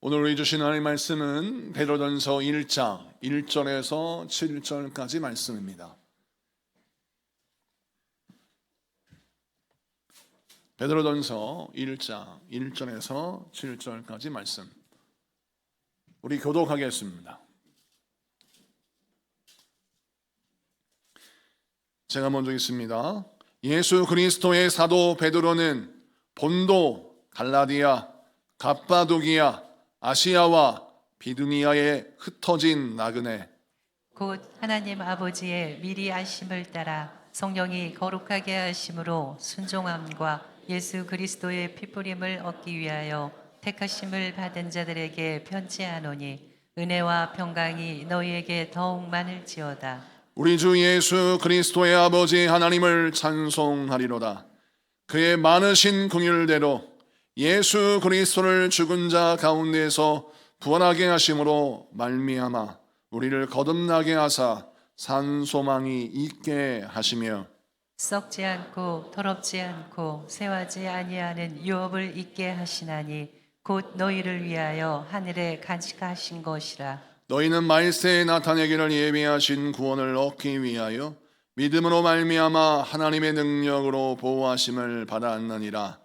오늘 우리 주신 하나님의 말씀은 베드로전서 1장 1절에서 7절까지 말씀입니다. 베드로전서 1장 1절에서 7절까지 말씀. 우리 교독하겠습니다. 제가 먼저 읽습니다. 예수 그리스도의 사도 베드로는 본도, 갈라디아, 갑바도기아, 아시아와 비두니아에 흩어진 나그네 곧 하나님 아버지의 미리 아심을 따라 성령이 거룩하게 하심으로 순종함과 예수 그리스도의 피뿌림을 얻기 위하여 택하심을 받은 자들에게 편지하노니 은혜와 평강이 너희에게 더욱 많을지어다. 우리 주 예수 그리스도의 아버지 하나님을 찬송하리로다. 그의 많으신 긍휼대로 예수 그리스도를 죽은 자 가운데서 부활하게 하심으로 말미암아 우리를 거듭나게 하사 산 소망이 있게 하시며 썩지 않고 더럽지 않고 쇠하지 아니하는 유업을 있게 하시나니 곧 너희를 위하여 하늘에 간직하신 것이라. 너희는 말세에 나타내기를 예비하신 구원을 얻기 위하여 믿음으로 말미암아 하나님의 능력으로 보호하심을 받았느니라.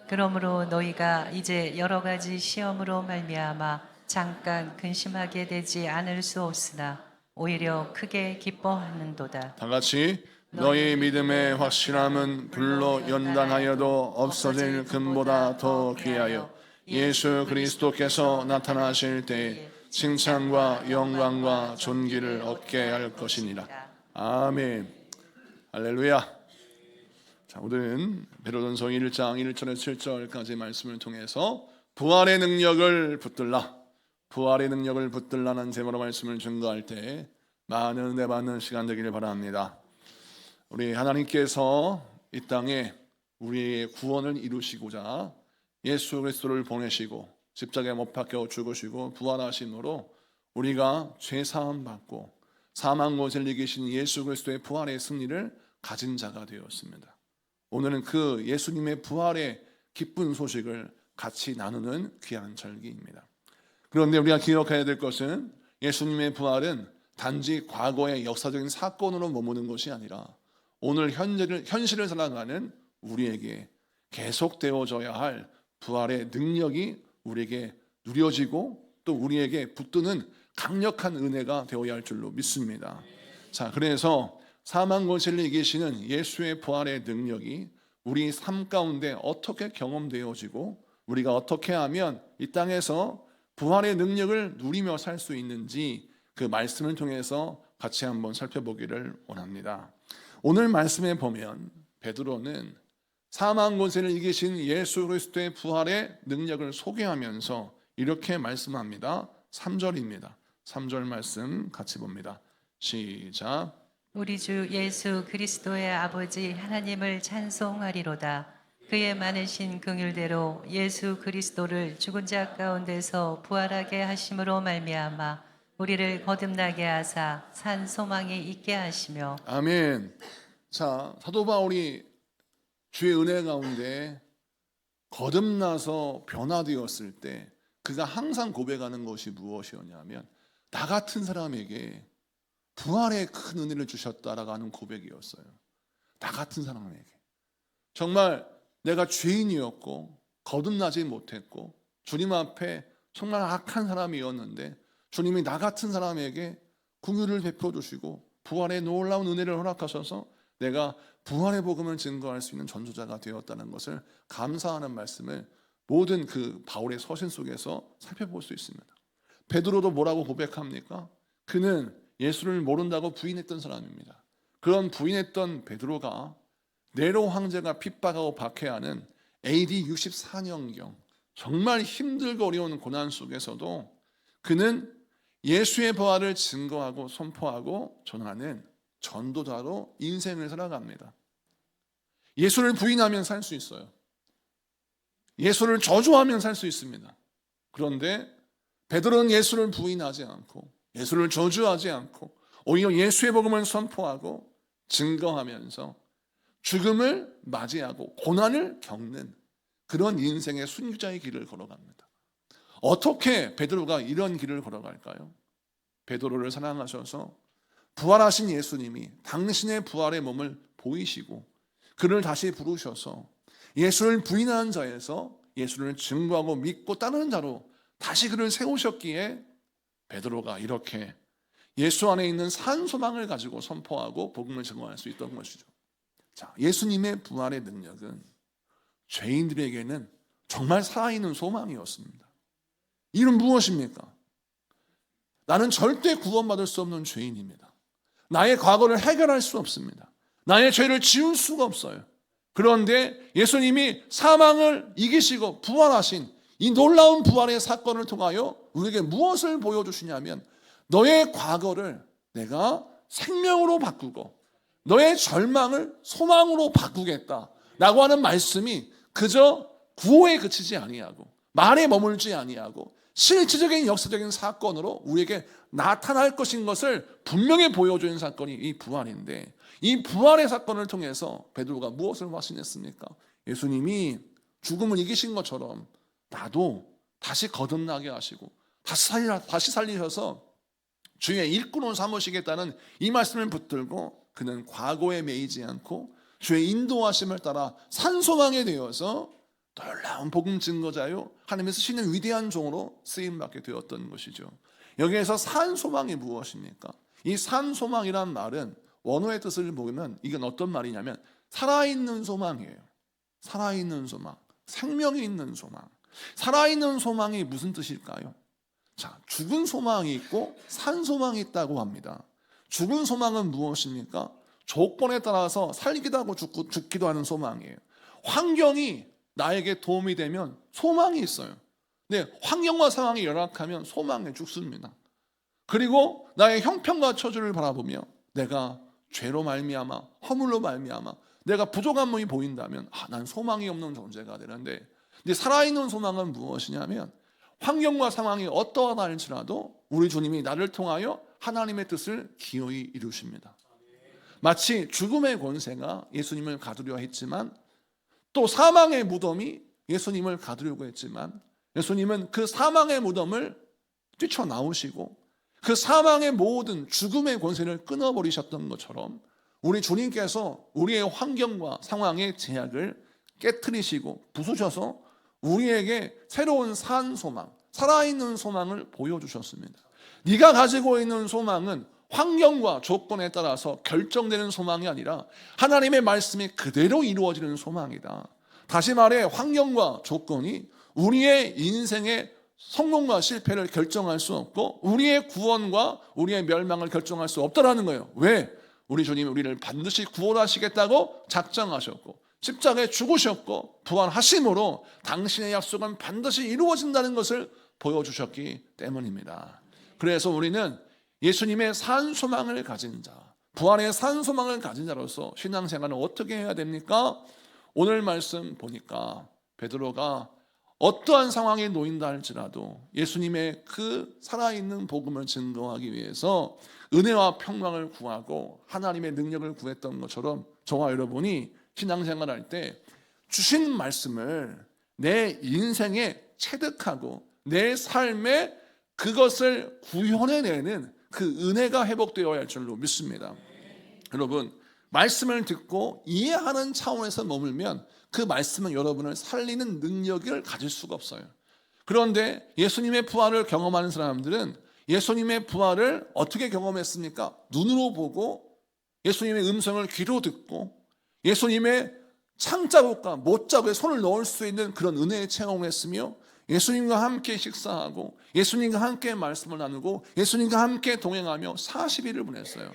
그러므로 너희가 이제 여러 가지 시험으로 말미암아 잠깐 근심하게 되지 않을 수 없으나 오히려 크게 기뻐하는도다. 다 같이 너희 믿음의 확실함은 불로 연단하여도 없어질 금보다 더 귀하여 예수 그리스도께서 나타나실 때에 칭찬과 영광과 존귀를 얻게 할 것이니라. 아멘. 할렐루야. 자, 오늘은 베드로전서 1장 1절에서 7절까지 말씀을 통해서 부활의 능력을 붙들라는 제목으로 말씀을 증거할 때 많은 은혜 받는 시간 되기를 바랍니다. 우리 하나님께서 이 땅에 우리의 구원을 이루시고자 예수 그리스도를 보내시고 십자가에 못 박혀 죽으시고 부활하심으로 우리가 죄 사함 받고 사망 권세를 이기신 예수 그리스도의 부활의 승리를 가진 자가 되었습니다. 오늘은 그 예수님의 부활의 기쁜 소식을 같이 나누는 귀한 절기입니다. 그런데 우리가 기억해야 될 것은 예수님의 부활은 단지 과거의 역사적인 사건으로 머무는 것이 아니라 오늘 현실을 살아가는 우리에게 계속되어져야 할 부활의 능력이 우리에게 누려지고 또 우리에게 붙드는 강력한 은혜가 되어야 할 줄로 믿습니다. 자, 그래서 사망 권세를 이기시는 예수의 부활의 능력이 우리 삶 가운데 어떻게 경험되어지고 우리가 어떻게 하면 이 땅에서 부활의 능력을 누리며 살 수 있는지 그 말씀을 통해서 같이 한번 살펴보기를 원합니다. 오늘 말씀에 보면 베드로는 사망 권세를 이기신 예수 그리스도의 부활의 능력을 소개하면서 이렇게 말씀합니다. 3절입니다. 3절 말씀 같이 봅니다. 시작. 우리 주 예수 그리스도의 아버지 하나님을 찬송하리로다. 그의 많으신 긍휼대로 예수 그리스도를 죽은 자 가운데서 부활하게 하심으로 말미암아 우리를 거듭나게 하사 산 소망이 있게 하시며. 아멘. 자, 사도 바울이 주의 은혜 가운데 거듭나서 변화되었을 때 그가 항상 고백하는 것이 무엇이었냐면 나 같은 사람에게 부활의 큰 은혜를 주셨다라고 하는 고백이었어요. 나 같은 사람에게. 정말 내가 죄인이었고 거듭나지 못했고 주님 앞에 정말 악한 사람이었는데 주님이 나 같은 사람에게 긍휼을 베풀어 주시고 부활의 놀라운 은혜를 허락하셔서 내가 부활의 복음을 증거할 수 있는 전도자가 되었다는 것을 감사하는 말씀을 모든 그 바울의 서신 속에서 살펴볼 수 있습니다. 베드로도 뭐라고 고백합니까? 그는 예수를 모른다고 부인했던 사람입니다. 그런 부인했던 베드로가 네로 황제가 핍박하고 박해하는 AD 64년경 정말 힘들고 어려운 고난 속에서도 그는 예수의 부활을 증거하고 선포하고 전하는 전도자로 인생을 살아갑니다. 예수를 부인하면 살 수 있어요. 예수를 저주하면 살 수 있습니다. 그런데 베드로는 예수를 부인하지 않고 예수를 저주하지 않고 오히려 예수의 복음을 선포하고 증거하면서 죽음을 맞이하고 고난을 겪는 그런 인생의 순교자의 길을 걸어갑니다. 어떻게 베드로가 이런 길을 걸어갈까요? 베드로를 사랑하셔서 부활하신 예수님이 당신의 부활의 몸을 보이시고 그를 다시 부르셔서 예수를 부인하는 자에서 예수를 증거하고 믿고 따르는 자로 다시 그를 세우셨기에 베드로가 이렇게 예수 안에 있는 산 소망을 가지고 선포하고 복음을 증거할 수 있던 것이죠. 자, 예수님의 부활의 능력은 죄인들에게는 정말 살아있는 소망이었습니다. 이는 무엇입니까? 나는 절대 구원받을 수 없는 죄인입니다. 나의 과거를 해결할 수 없습니다. 나의 죄를 지울 수가 없어요. 그런데 예수님이 사망을 이기시고 부활하신 이 놀라운 부활의 사건을 통하여 우리에게 무엇을 보여주시냐면 너의 과거를 내가 생명으로 바꾸고 너의 절망을 소망으로 바꾸겠다라고 하는 말씀이 그저 구호에 그치지 아니하고 말에 머물지 아니하고 실질적인 역사적인 사건으로 우리에게 나타날 것인 것을 분명히 보여주는 사건이 이 부활인데 이 부활의 사건을 통해서 베드로가 무엇을 확신했습니까? 예수님이 죽음을 이기신 것처럼 나도 다시 거듭나게 하시고 다시 살리셔서 주의 일꾼으로 삼으시겠다는 이 말씀을 붙들고 그는 과거에 매이지 않고 주의 인도하심을 따라 산소망에 되어서 놀라운 복음 증거자요 하나님의 쓰시는 위대한 종으로 쓰임받게 되었던 것이죠. 여기에서 산소망이 무엇입니까? 이 산소망이란 말은 원어의 뜻을 보면 이건 어떤 말이냐면 살아있는 소망이에요. 살아있는 소망, 생명이 있는 소망. 살아있는 소망이 무슨 뜻일까요? 자, 죽은 소망이 있고 산 소망이 있다고 합니다. 죽은 소망은 무엇입니까? 조건에 따라서 살기도 하고 죽기도 하는 소망이에요. 환경이 나에게 도움이 되면 소망이 있어요. 근데 환경과 상황이 열악하면 소망에 죽습니다. 그리고 나의 형편과 처지를 바라보며 내가 죄로 말미암아 허물로 말미암아 내가 부족한 몸이 보인다면 난 소망이 없는 존재가 되는데 근데 살아있는 소망은 무엇이냐면 환경과 상황이 어떠하다 할지라도 우리 주님이 나를 통하여 하나님의 뜻을 기어이 이루십니다. 마치 죽음의 권세가 예수님을 가두려 했지만 또 사망의 무덤이 예수님을 가두려고 했지만 예수님은 그 사망의 무덤을 뛰쳐나오시고 그 사망의 모든 죽음의 권세를 끊어버리셨던 것처럼 우리 주님께서 우리의 환경과 상황의 제약을 깨트리시고 부수셔서 우리에게 새로운 산 소망, 살아있는 소망을 보여주셨습니다. 네가 가지고 있는 소망은 환경과 조건에 따라서 결정되는 소망이 아니라 하나님의 말씀이 그대로 이루어지는 소망이다. 다시 말해 환경과 조건이 우리의 인생의 성공과 실패를 결정할 수 없고 우리의 구원과 우리의 멸망을 결정할 수 없다라는 거예요. 왜? 우리 주님이 우리를 반드시 구원하시겠다고 작정하셨고 십자가에 죽으셨고 부활하심으로 당신의 약속은 반드시 이루어진다는 것을 보여주셨기 때문입니다. 그래서 우리는 예수님의 산 소망을 가진 자, 부활의 산 소망을 가진 자로서 신앙생활을 어떻게 해야 됩니까? 오늘 말씀 보니까 베드로가 어떠한 상황에 놓인다 할지라도 예수님의 그 살아있는 복음을 증거하기 위해서 은혜와 평강을 구하고 하나님의 능력을 구했던 것처럼 저와 여러분이 신앙생활할 때 주신 말씀을 내 인생에 체득하고 내 삶에 그것을 구현해내는 그 은혜가 회복되어야 할 줄로 믿습니다. 여러분 말씀을 듣고 이해하는 차원에서 머물면 그 말씀은 여러분을 살리는 능력을 가질 수가 없어요. 그런데 예수님의 부활을 경험하는 사람들은 예수님의 부활을 어떻게 경험했습니까? 눈으로 보고 예수님의 음성을 귀로 듣고 예수님의 창자국과 못자국에 손을 넣을 수 있는 그런 은혜의 체험을 했으며 예수님과 함께 식사하고 예수님과 함께 말씀을 나누고 예수님과 함께 동행하며 40일을 보냈어요.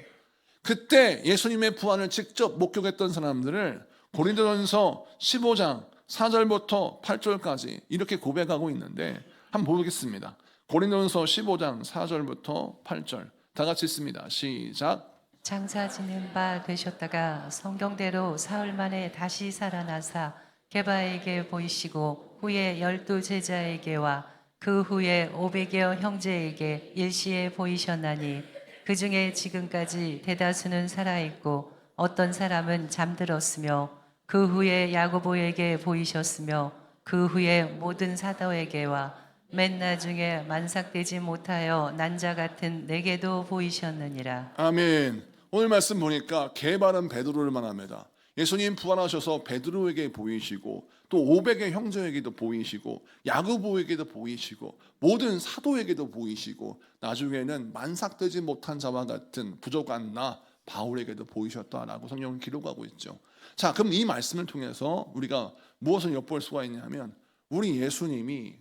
그때 예수님의 부활을 직접 목격했던 사람들을 고린도전서 15장 4절부터 8절까지 이렇게 고백하고 있는데 한번 보겠습니다. 고린도전서 15장 4절부터 8절 다 같이 읽습니다. 시작. 장사 지는 바 되셨다가 성경대로 사흘 만에 다시 살아나사 게바에게 보이시고 후에 12 제자에게와 그 후에 500여 형제에게 일시에 보이셨나니 그 중에 지금까지 대다수는 살아있고 어떤 사람은 잠들었으며 그 후에 야고보에게 보이셨으며 그 후에 모든 사도에게와 맨 나중에 만삭되지 못하여 난자 같은 내게도 보이셨느니라. 아멘. 오늘 말씀 보니까 개발은 베드로를 말합니다. 예수님 부활하셔서 베드로에게 보이시고 또 500의 형제에게도 보이시고 야고보에게도 보이시고 모든 사도에게도 보이시고 나중에는 만삭되지 못한 자와 같은 부족한 나 바울에게도 보이셨다라고 성경은 기록하고 있죠. 자, 그럼 이 말씀을 통해서 우리가 무엇을 엿볼 수가 있냐면 우리 예수님이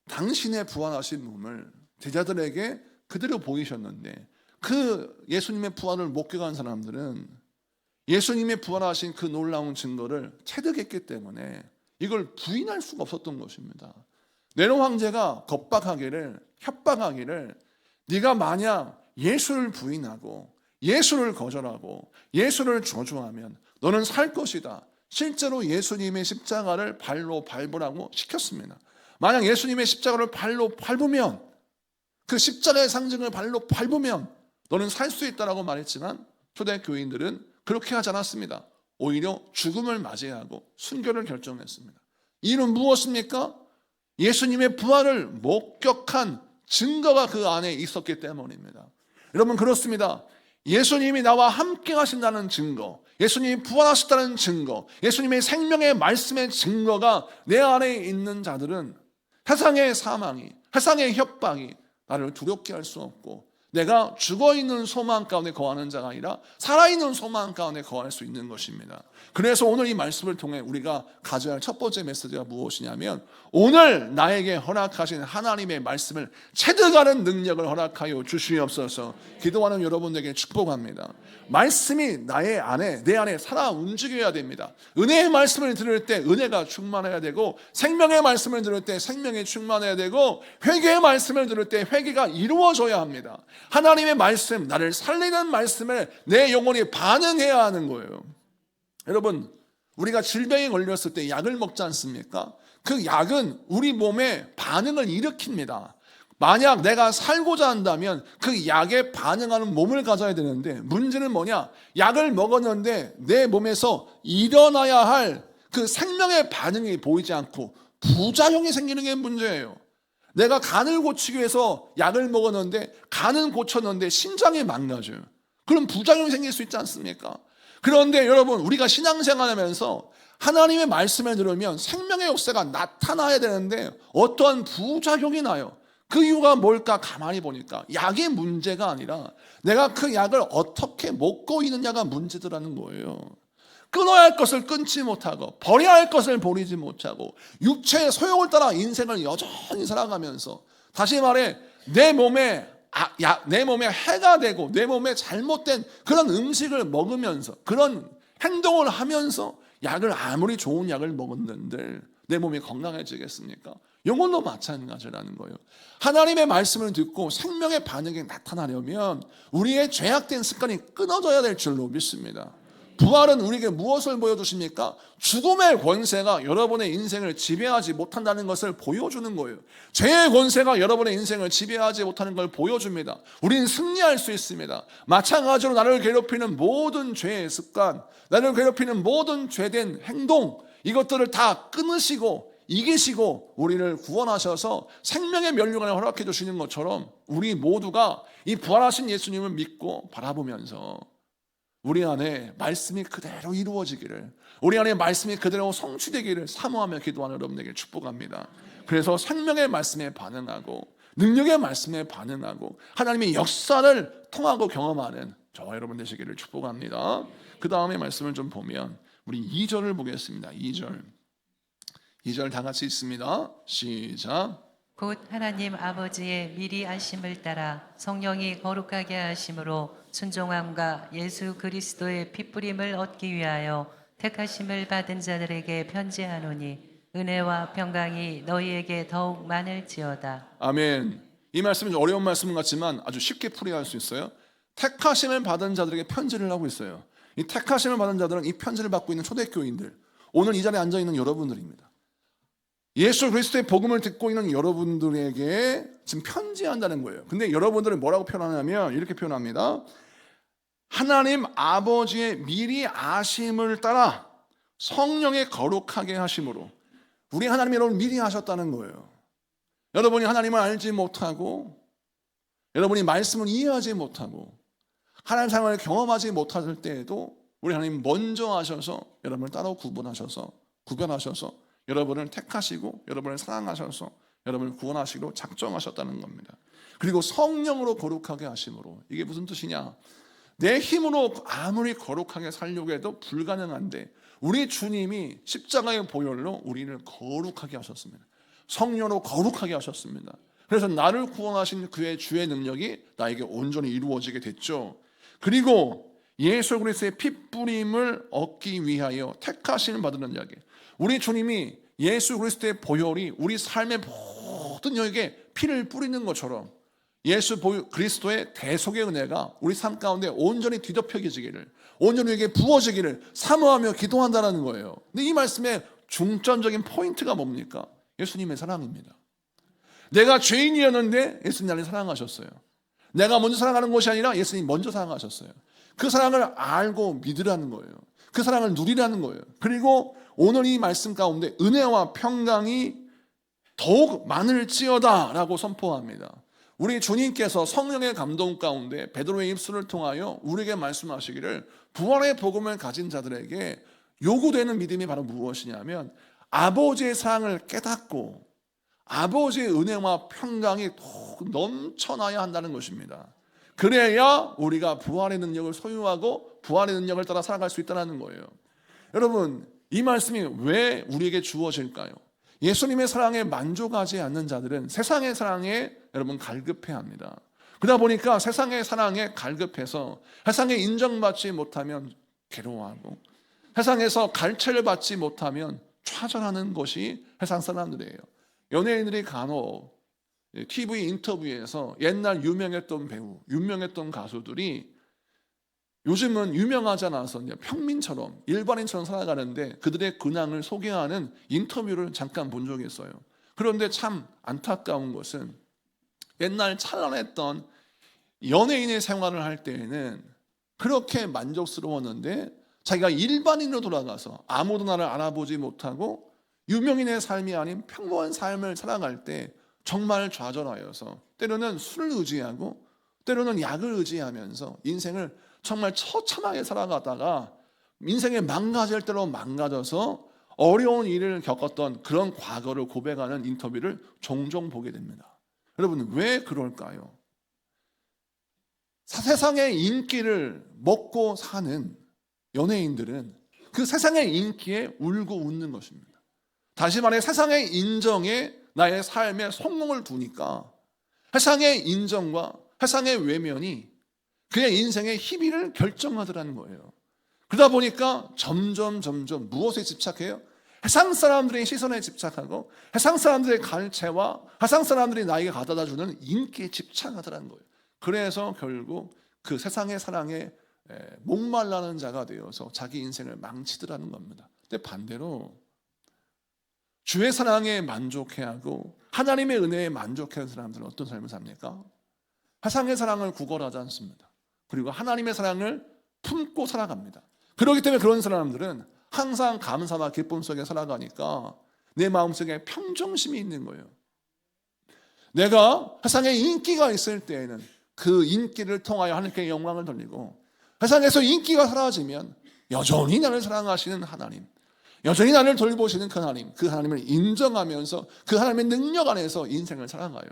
당신의 부활하신 몸을 제자들에게 그대로 보이셨는데 그 예수님의 부활을 목격한 사람들은 예수님의 부활하신 그 놀라운 증거를 체득했기 때문에 이걸 부인할 수가 없었던 것입니다. 네로 황제가 협박하기를 네가 만약 예수를 부인하고 예수를 거절하고 예수를 저주하면 너는 살 것이다. 실제로 예수님의 십자가를 발로 밟으라고 시켰습니다. 만약 예수님의 십자가를 발로 밟으면 그 십자가의 상징을 발로 밟으면 너는 살 수 있다라고 말했지만 초대교인들은 그렇게 하지 않았습니다. 오히려 죽음을 맞이하고 순교를 결정했습니다. 이는 무엇입니까? 예수님의 부활을 목격한 증거가 그 안에 있었기 때문입니다. 여러분 그렇습니다. 예수님이 나와 함께 하신다는 증거, 예수님이 부활하셨다는 증거, 예수님의 생명의 말씀의 증거가 내 안에 있는 자들은 세상의 사망이, 세상의 협박이 나를 두렵게 할 수 없고 내가 죽어있는 소망 가운데 거하는 자가 아니라 살아있는 소망 가운데 거할 수 있는 것입니다. 그래서 오늘 이 말씀을 통해 우리가 가져야 할 첫 번째 메시지가 무엇이냐면 오늘 나에게 허락하신 하나님의 말씀을 체득하는 능력을 허락하여 주시옵소서. 기도하는 여러분에게 축복합니다. 말씀이 내 안에 살아 움직여야 됩니다. 은혜의 말씀을 들을 때 은혜가 충만해야 되고 생명의 말씀을 들을 때 생명이 충만해야 되고 회개의 말씀을 들을 때 회개가 이루어져야 합니다. 하나님의 말씀, 나를 살리는 말씀에 내 영혼이 반응해야 하는 거예요. 여러분, 우리가 질병에 걸렸을 때 약을 먹지 않습니까? 그 약은 우리 몸에 반응을 일으킵니다. 만약 내가 살고자 한다면 그 약에 반응하는 몸을 가져야 되는데 문제는 뭐냐? 약을 먹었는데 내 몸에서 일어나야 할 그 생명의 반응이 보이지 않고 부작용이 생기는 게 문제예요. 내가 간을 고치기 위해서 약을 먹었는데 간은 고쳤는데 신장이 망가져요. 그럼 부작용이 생길 수 있지 않습니까? 그런데 여러분 우리가 신앙생활하면서 하나님의 말씀을 들으면 생명의 역사가 나타나야 되는데 어떠한 부작용이 나요. 그 이유가 뭘까 가만히 보니까 약의 문제가 아니라 내가 그 약을 어떻게 먹고 있느냐가 문제더라는 거예요. 끊어야 할 것을 끊지 못하고 버려야 할 것을 버리지 못하고 육체의 소욕을 따라 인생을 여전히 살아가면서 다시 말해 내 몸에 해가 되고 내 몸에 잘못된 그런 음식을 먹으면서 그런 행동을 하면서 약을 아무리 좋은 약을 먹었는데 내 몸이 건강해지겠습니까? 영혼도 마찬가지라는 거예요. 하나님의 말씀을 듣고 생명의 반응이 나타나려면 우리의 죄악된 습관이 끊어져야 될 줄로 믿습니다. 부활은 우리에게 무엇을 보여주십니까? 죽음의 권세가 여러분의 인생을 지배하지 못한다는 것을 보여주는 거예요. 죄의 권세가 여러분의 인생을 지배하지 못하는 걸 보여줍니다. 우리는 승리할 수 있습니다. 마찬가지로 나를 괴롭히는 모든 죄의 습관, 나를 괴롭히는 모든 죄된 행동, 이것들을 다 끊으시고 이기시고 우리를 구원하셔서 생명의 면류관을 허락해 주시는 것처럼 우리 모두가 이 부활하신 예수님을 믿고 바라보면서 우리 안에 말씀이 그대로 이루어지기를, 우리 안에 말씀이 그대로 성취되기를 사모하며 기도하는 여러분에게 축복합니다. 그래서 생명의 말씀에 반응하고 능력의 말씀에 반응하고 하나님의 역사를 통하고 경험하는 저와 여러분 되시기를 축복합니다. 그 다음에 말씀을 좀 보면 우리 2절을 보겠습니다. 2절 다 같이 있습니다. 시작. 곧 하나님 아버지의 미리 아심을 따라 성령이 거룩하게 하심으로 순종함과 예수 그리스도의 핏부림을 얻기 위하여 택하심을 받은 자들에게 편지하노니 은혜와 평강이 너희에게 더욱 많을지어다. 아멘. 이 말씀은 좀 어려운 말씀 같지만 아주 쉽게 풀이할 수 있어요. 택하심을 받은 자들에게 편지를 하고 있어요. 이 택하심을 받은 자들은 이 편지를 받고 있는 초대교인들, 오늘 이 자리에 앉아 있는 여러분들입니다. 예수 그리스도의 복음을 듣고 있는 여러분들에게 지금 편지한다는 거예요. 근데 여러분들은 뭐라고 표현하냐면 이렇게 표현합니다. 하나님 아버지의 미리 아심을 따라 성령의 거룩하게 하심으로 우리 하나님이 여러분 미리 하셨다는 거예요. 여러분이 하나님을 알지 못하고 여러분이 말씀을 이해하지 못하고 하나님 사랑을 경험하지 못할 때에도 우리 하나님 먼저 하셔서 여러분을 따로 구분하셔서 여러분을 택하시고 여러분을 사랑하셔서 여러분을 구원하시기로 작정하셨다는 겁니다. 그리고 성령으로 거룩하게 하심으로, 이게 무슨 뜻이냐? 내 힘으로 아무리 거룩하게 살려고 해도 불가능한데 우리 주님이 십자가의 보혈로 우리를 거룩하게 하셨습니다. 성령으로 거룩하게 하셨습니다. 그래서 나를 구원하신 그의 주의 능력이 나에게 온전히 이루어지게 됐죠. 그리고 예수 그리스도의 핏뿌림을 얻기 위하여 택하심을 받는 자에게, 우리 주님이 예수 그리스도의 보혈이 우리 삶의 모든 영역에 피를 뿌리는 것처럼 예수 그리스도의 대속의 은혜가 우리 삶 가운데 온전히 뒤덮여지기를, 온전히 우리에게 부어지기를 사모하며 기도한다는 거예요. 근데 이 말씀의 중점적인 포인트가 뭡니까? 예수님의 사랑입니다. 내가 죄인이었는데 예수님 나를 사랑하셨어요. 내가 먼저 사랑하는 것이 아니라 예수님 먼저 사랑하셨어요. 그 사랑을 알고 믿으라는 거예요. 그 사랑을 누리라는 거예요. 그리고 오늘 이 말씀 가운데 은혜와 평강이 더욱 많을지어다 라고 선포합니다. 우리 주님께서 성령의 감동 가운데 베드로의 입술을 통하여 우리에게 말씀하시기를, 부활의 복음을 가진 자들에게 요구되는 믿음이 바로 무엇이냐면 아버지의 사랑을 깨닫고 아버지의 은혜와 평강이 더욱 넘쳐나야 한다는 것입니다. 그래야 우리가 부활의 능력을 소유하고 부활의 능력을 따라 살아갈 수 있다는 거예요. 여러분, 이 말씀이 왜 우리에게 주어질까요? 예수님의 사랑에 만족하지 않는 자들은 세상의 사랑에 여러분 갈급해합니다. 그러다 보니까 세상의 사랑에 갈급해서 세상에 인정받지 못하면 괴로워하고 세상에서 갈채를 받지 못하면 좌절하는 것이 세상 사람들이에요. 연예인들이 간혹 TV 인터뷰에서 옛날 유명했던 배우, 유명했던 가수들이 요즘은 유명하지 않아서 평민처럼 일반인처럼 살아가는데 그들의 근황을 소개하는 인터뷰를 잠깐 본 적이 있어요. 그런데 참 안타까운 것은 옛날 찬란했던 연예인의 생활을 할 때에는 그렇게 만족스러웠는데 자기가 일반인으로 돌아가서 아무도 나를 알아보지 못하고 유명인의 삶이 아닌 평범한 삶을 살아갈 때 정말 좌절하여서 때로는 술을 의지하고 때로는 약을 의지하면서 인생을 정말 처참하게 살아가다가 인생에 망가질 대로 망가져서 어려운 일을 겪었던 그런 과거를 고백하는 인터뷰를 종종 보게 됩니다. 여러분, 왜 그럴까요? 세상의 인기를 먹고 사는 연예인들은 그 세상의 인기에 울고 웃는 것입니다. 다시 말해 세상의 인정에 나의 삶에 속목을 두니까 세상의 인정과 세상의 외면이 그의 인생의 희비를 결정하더라는 거예요. 그러다 보니까 점점 무엇에 집착해요? 세상 사람들의 시선에 집착하고 세상 사람들의 갈채와 세상 사람들이 나에게 가져다주는 인기에 집착하더라는 거예요. 그래서 결국 그 세상의 사랑에 목말라는 자가 되어서 자기 인생을 망치더라는 겁니다. 근데 반대로 주의 사랑에 만족해하고 하나님의 은혜에 만족하는 사람들은 어떤 삶을 삽니까? 세상의 사랑을 구걸하지 않습니다. 그리고 하나님의 사랑을 품고 살아갑니다. 그렇기 때문에 그런 사람들은 항상 감사와 기쁨 속에 살아가니까 내 마음속에 평정심이 있는 거예요. 내가 세상에 인기가 있을 때에는 그 인기를 통하여 하나님께 영광을 돌리고 세상에서 인기가 사라지면 여전히 나를 사랑하시는 하나님, 여전히 나를 돌보시는 그 하나님을 인정하면서 그 하나님의 능력 안에서 인생을 살아가요.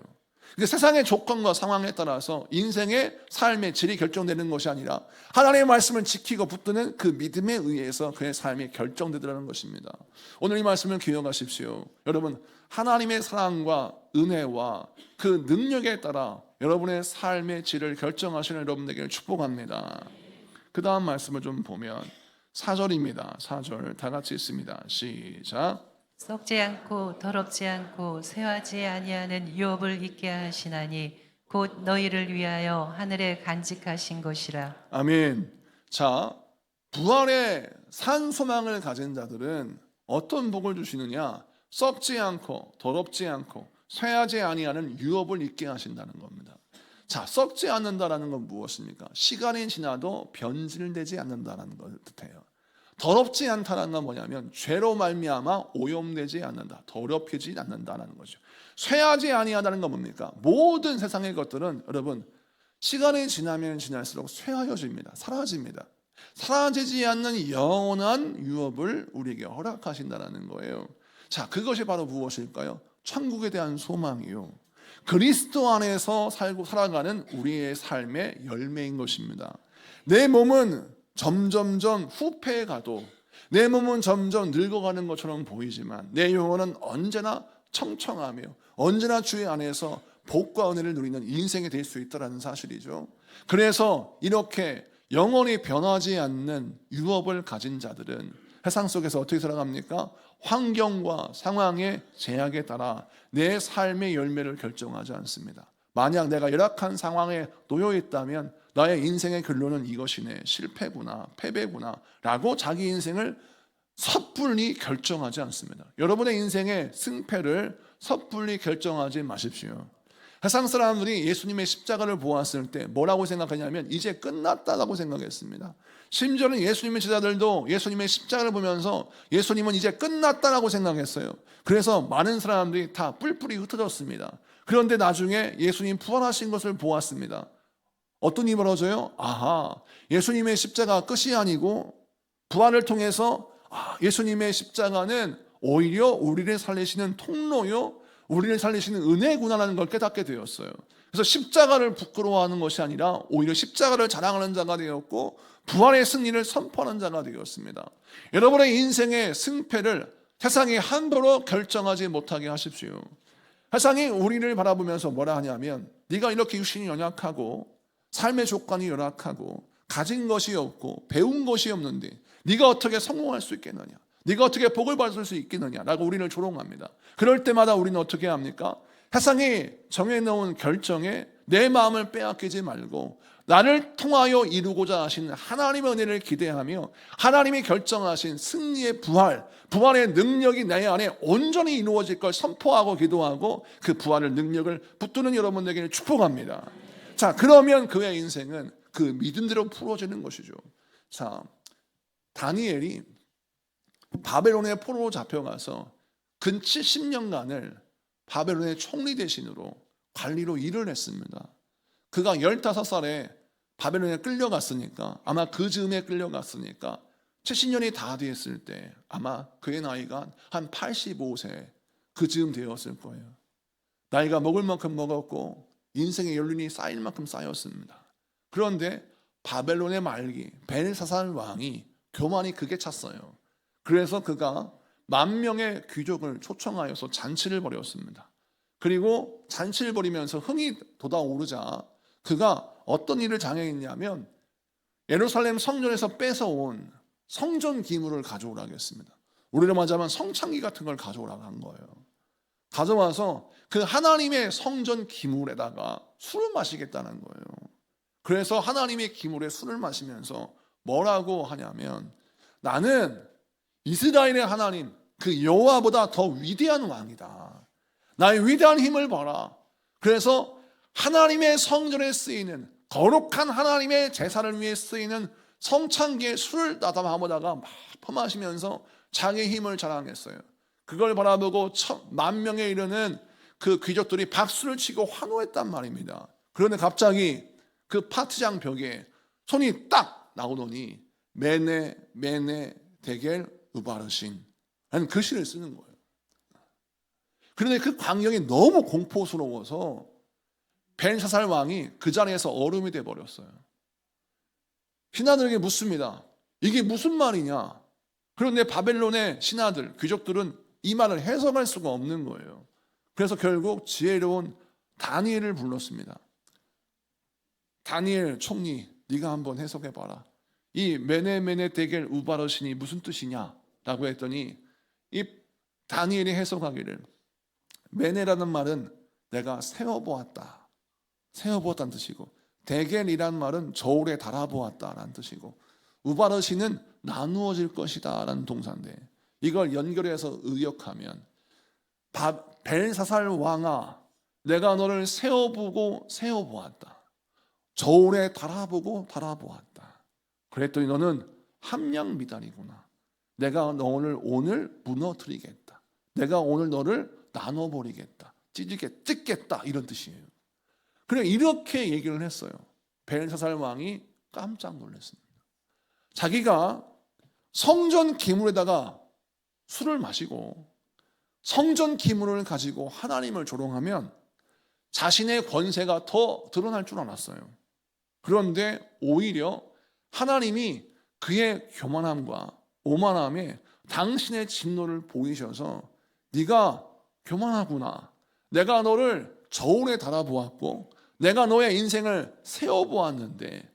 세상의 조건과 상황에 따라서 인생의 삶의 질이 결정되는 것이 아니라 하나님의 말씀을 지키고 붙드는 그 믿음에 의해서 그의 삶이 결정되더라는 것입니다. 오늘 이 말씀을 기억하십시오. 여러분, 하나님의 사랑과 은혜와 그 능력에 따라 여러분의 삶의 질을 결정하시는 여러분 되기를 축복합니다. 그 다음 말씀을 좀 보면 4절입니다. 4절 다 같이 있습니다. 시작. 썩지 않고 더럽지 않고 쇠하지 아니하는 유업을 있게 하시나니 곧 너희를 위하여 하늘에 간직하신 것이라. 아멘. 자, 부활의 산 소망을 가진 자들은 어떤 복을 주시느냐? 썩지 않고 더럽지 않고 쇠하지 아니하는 유업을 있게 하신다는 겁니다. 자, 썩지 않는다라는 건 무엇입니까? 시간이 지나도 변질되지 않는다라는 걸 뜻해요. 더럽지 않다는 건 뭐냐면 죄로 말미암아 오염되지 않는다, 더럽혀지지 않는다는 거죠. 쇠하지 아니하다는 건 뭡니까? 모든 세상의 것들은 여러분 시간이 지나면 지날수록 쇠하여집니다. 사라집니다. 사라지지 않는 영원한 유업을 우리에게 허락하신다는 거예요. 자, 그것이 바로 무엇일까요? 천국에 대한 소망이요. 그리스도 안에서 살아가는 우리의 삶의 열매인 것입니다. 내 몸은 점점점 후패해 가도, 내 몸은 점점 늙어가는 것처럼 보이지만 내 영혼은 언제나 청청하며 언제나 주의 안에서 복과 은혜를 누리는 인생이 될 수 있다는 사실이죠. 그래서 이렇게 영원히 변하지 않는 유업을 가진 자들은 세상 속에서 어떻게 살아갑니까? 환경과 상황의 제약에 따라 내 삶의 열매를 결정하지 않습니다. 만약 내가 열악한 상황에 놓여 있다면 나의 인생의 결론은 이것이네, 실패구나, 패배구나 라고 자기 인생을 섣불리 결정하지 않습니다. 여러분의 인생의 승패를 섣불리 결정하지 마십시오. 세상 사람들이 예수님의 십자가를 보았을 때 뭐라고 생각하냐면 이제 끝났다라고 생각했습니다. 심지어는 예수님의 제자들도 예수님의 십자가를 보면서 예수님은 이제 끝났다라고 생각했어요. 그래서 많은 사람들이 다 뿔뿔이 흩어졌습니다. 그런데 나중에 예수님 부활하신 것을 보았습니다. 어떤 일이 벌어져요? 아하, 예수님의 십자가 끝이 아니고 부활을 통해서 예수님의 십자가는 오히려 우리를 살리시는 통로요, 우리를 살리시는 은혜구나라는 걸 깨닫게 되었어요. 그래서 십자가를 부끄러워하는 것이 아니라 오히려 십자가를 자랑하는 자가 되었고 부활의 승리를 선포하는 자가 되었습니다. 여러분의 인생의 승패를 세상이 함부로 결정하지 못하게 하십시오. 세상이 우리를 바라보면서 뭐라 하냐면 네가 이렇게 육신이 연약하고 삶의 조건이 열악하고 가진 것이 없고 배운 것이 없는데 네가 어떻게 성공할 수 있겠느냐, 네가 어떻게 복을 받을 수 있겠느냐라고 우리를 조롱합니다. 그럴 때마다 우리는 어떻게 합니까? 세상이 정해놓은 결정에 내 마음을 빼앗기지 말고 나를 통하여 이루고자 하신 하나님의 은혜를 기대하며 하나님이 결정하신 승리의 부활의 능력이 내 안에 온전히 이루어질 걸 선포하고 기도하고 그 부활의 능력을 붙드는 여러분에게 축복합니다. 자, 그러면 그의 인생은 그 믿음대로 풀어지는 것이죠. 자, 다니엘이 바벨론의 포로로 잡혀가서 근 70년간을 바벨론의 총리 대신으로 관리로 일을 했습니다. 그가 15살에 바벨론에 끌려갔으니까 아마 그 즈음에 끌려갔으니까 70년이 다 됐을 때 아마 그의 나이가 한 85세 그 즈음 되었을 거예요. 나이가 먹을 만큼 먹었고 인생의 연륜이 쌓일 만큼 쌓였습니다. 그런데 바벨론의 말기 벨사살 왕이 교만이 극에 찼어요. 그래서 그가 10,000명의 귀족을 초청하여서 잔치를 벌였습니다. 그리고 잔치를 벌이면서 흥이 돋아오르자 그가 어떤 일을 장애했냐면 예루살렘 성전에서 뺏어온 성전 기물을 가져오라고 했습니다. 우리로 말하자면 성창기 같은 걸 가져오라고 한 거예요. 가져와서 그 하나님의 성전 기물에다가 술을 마시겠다는 거예요. 그래서 하나님의 기물에 술을 마시면서 뭐라고 하냐면 나는 이스라엘의 하나님 그 여호와보다 더 위대한 왕이다. 나의 위대한 힘을 봐라. 그래서 하나님의 성전에 쓰이는 거룩한 하나님의 제사를 위해 쓰이는 성창기에 술을 나담하다가 막 퍼마시면서 자기의 힘을 자랑했어요. 그걸 바라보고 10,000명에 이르는 그 귀족들이 박수를 치고 환호했단 말입니다. 그런데 갑자기 그 파티장 벽에 손이 딱 나오더니 메네 데겔 우바르신 라는 글씨를 쓰는 거예요. 그런데 그 광경이 너무 공포스러워서 벨사살 왕이 그 자리에서 얼음이 돼버렸어요. 신하들에게 묻습니다. 이게 무슨 말이냐? 그런데 바벨론의 신하들, 귀족들은 이 말을 해석할 수가 없는 거예요. 그래서 결국 지혜로운 다니엘을 불렀습니다. 다니엘 총리, 네가 한번 해석해봐라. 이 메네 데겔 우바르신이 무슨 뜻이냐? 라고 했더니 이 다니엘이 해석하기를 메네라는 말은 내가 세어보았다. 세어보았다는 뜻이고 데겔이란 말은 저울에 달아보았다라는 뜻이고 우바르신은 나누어질 것이다 라는 동사인데 이걸 연결해서 의역하면 벨사살 왕아 내가 너를 세어보고 세어보았다. 저울에 달아보고 달아보았다. 그랬더니 너는 함량미달이구나. 내가 너를 오늘 무너뜨리겠다. 내가 오늘 너를 나눠버리겠다. 찢겠다 이런 뜻이에요. 그래 이렇게 얘기를 했어요. 벨사살 왕이 깜짝 놀랐습니다. 자기가 성전 기물에다가 술을 마시고 성전 기물을 가지고 하나님을 조롱하면 자신의 권세가 더 드러날 줄 알았어요. 그런데 오히려 하나님이 그의 교만함과 오만함에 당신의 진노를 보이셔서 네가 교만하구나. 내가 너를 저울에 달아보았고 내가 너의 인생을 세워보았는데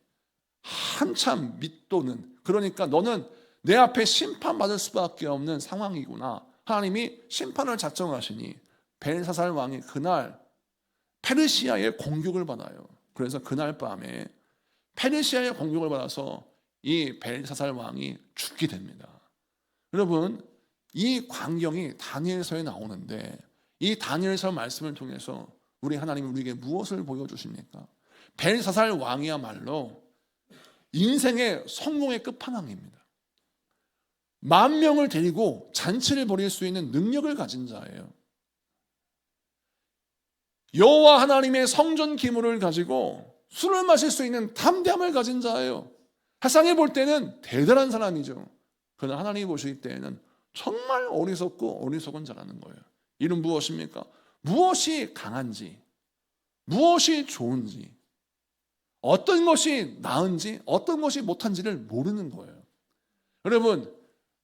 한참 밑도는, 그러니까 너는 내 앞에 심판받을 수밖에 없는 상황이구나. 하나님이 심판을 작정하시니 벨사살 왕이 그날 페르시아의 공격을 받아요. 그래서 그날 밤에 페르시아의 공격을 받아서 이 벨사살 왕이 죽게 됩니다. 여러분, 이 광경이 다니엘서에 나오는데 이 다니엘서 말씀을 통해서 우리 하나님이 우리에게 무엇을 보여주십니까? 벨사살 왕이야말로 인생의 성공의 끝판왕입니다. 10,000명을 데리고 잔치를 벌일 수 있는 능력을 가진 자예요. 여호와 하나님의 성전 기물을 가지고 술을 마실 수 있는 담대함을 가진 자예요. 세상에 볼 때는 대단한 사람이죠. 그러나 하나님이 보실 때에는 정말 어리석고 어리석은 자라는 거예요. 이는 무엇입니까? 무엇이 강한지, 무엇이 좋은지, 어떤 것이 나은지, 어떤 것이 못한지를 모르는 거예요. 여러분,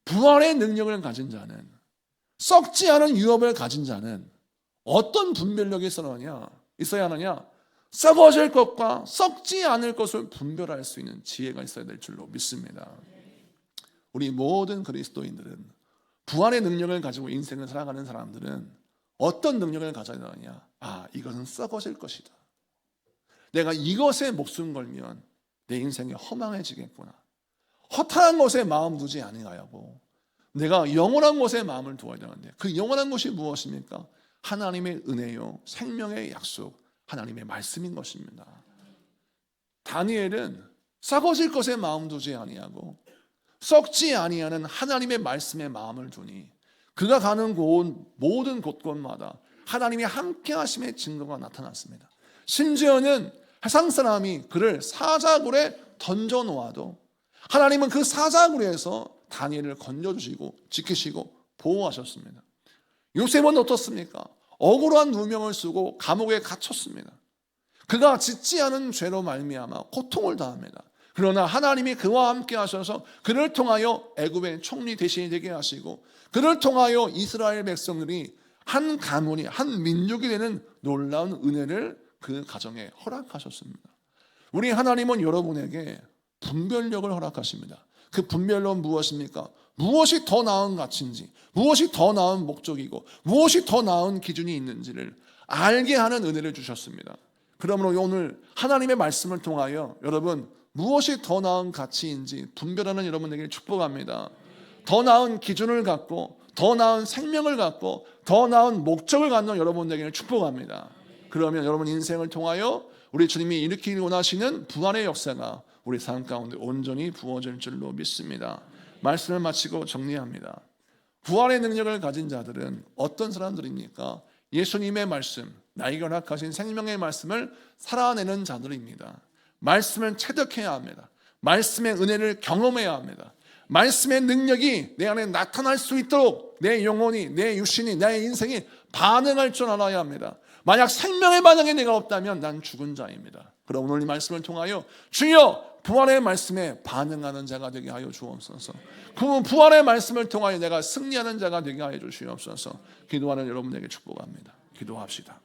부활의 능력을 가진 자는, 썩지 않은 유업을 가진 자는 어떤 분별력이 있어야 하느냐? 썩어질 것과 썩지 않을 것을 분별할 수 있는 지혜가 있어야 될 줄로 믿습니다. 우리 모든 그리스도인들은, 부활의 능력을 가지고 인생을 살아가는 사람들은 어떤 능력을 가져야 하느냐? 이것은 썩어질 것이다. 내가 이것에 목숨 걸면 내 인생이 허망해지겠구나. 허탄한 것에 마음 두지 아니하고 내가 영원한 것에 마음을 두어야 되는데, 그 영원한 것이 무엇입니까? 하나님의 은혜요, 생명의 약속, 하나님의 말씀인 것입니다. 다니엘은 썩어질 것에 마음 두지 아니하고 썩지 아니하는 하나님의 말씀에 마음을 두니 그가 가는 곳, 모든 곳곳마다 하나님이 함께 하심의 증거가 나타났습니다. 심지어는 세상 사람이 그를 사자굴에 던져 놓아도 하나님은 그 사자굴에서 다니엘을 건져주시고 지키시고 보호하셨습니다. 요셉은 어떻습니까? 억울한 누명을 쓰고 감옥에 갇혔습니다. 그가 짓지 않은 죄로 말미암아 고통을 당합니다. 그러나 하나님이 그와 함께 하셔서 그를 통하여 애굽의 총리 대신이 되게 하시고 그를 통하여 이스라엘 백성들이 한 가문이, 한 민족이 되는 놀라운 은혜를 그 가정에 허락하셨습니다. 우리 하나님은 여러분에게 분별력을 허락하십니다. 그 분별력은 무엇입니까? 무엇이 더 나은 가치인지, 무엇이 더 나은 목적이고 무엇이 더 나은 기준이 있는지를 알게 하는 은혜를 주셨습니다. 그러므로 오늘 하나님의 말씀을 통하여 여러분 무엇이 더 나은 가치인지 분별하는 여러분에게 축복합니다. 더 나은 기준을 갖고 더 나은 생명을 갖고 더 나은 목적을 갖는 여러분에게 축복합니다. 그러면 여러분 인생을 통하여 우리 주님이 일으키기 원하시는 부활의 역사가 우리 삶 가운데 온전히 부어질 줄로 믿습니다. 말씀을 마치고 정리합니다. 부활의 능력을 가진 자들은 어떤 사람들입니까? 예수님의 말씀, 나에게 허락하신 생명의 말씀을 살아내는 자들입니다. 말씀을 체득해야 합니다. 말씀의 은혜를 경험해야 합니다. 말씀의 능력이 내 안에 나타날 수 있도록 내 영혼이, 내 육신이, 내 인생이 반응할 줄 알아야 합니다. 만약 생명의 반응이 내가 없다면 난 죽은 자입니다. 그럼 오늘 이 말씀을 통하여 주여 부활의 말씀에 반응하는 자가 되게 하여 주옵소서. 그 부활의 말씀을 통하여 내가 승리하는 자가 되게 하여 주시옵소서. 기도하는 여러분에게 축복합니다. 기도합시다.